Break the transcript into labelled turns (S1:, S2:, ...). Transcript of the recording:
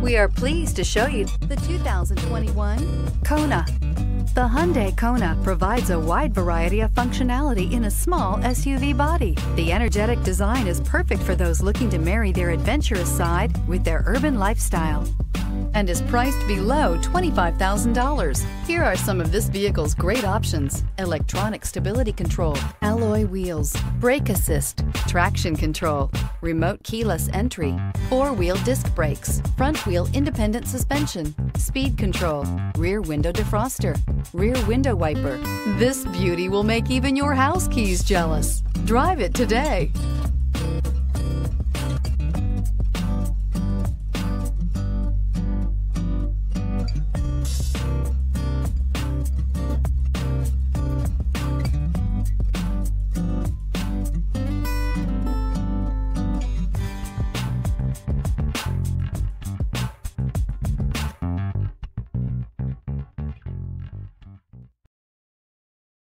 S1: We are pleased to show you the 2021 Kona. The Hyundai Kona provides a wide variety of functionality in a small SUV body. The energetic design is perfect for those looking to marry their adventurous side with their urban lifestyle and is priced below $25,000. Here are some of this vehicle's great options: electronic stability control, alloy wheels, brake assist, traction control, remote keyless entry, four-wheel disc brakes, front-wheel independent suspension, speed control, rear window defroster, rear window wiper. This beauty will make even your house keys jealous. Drive it today.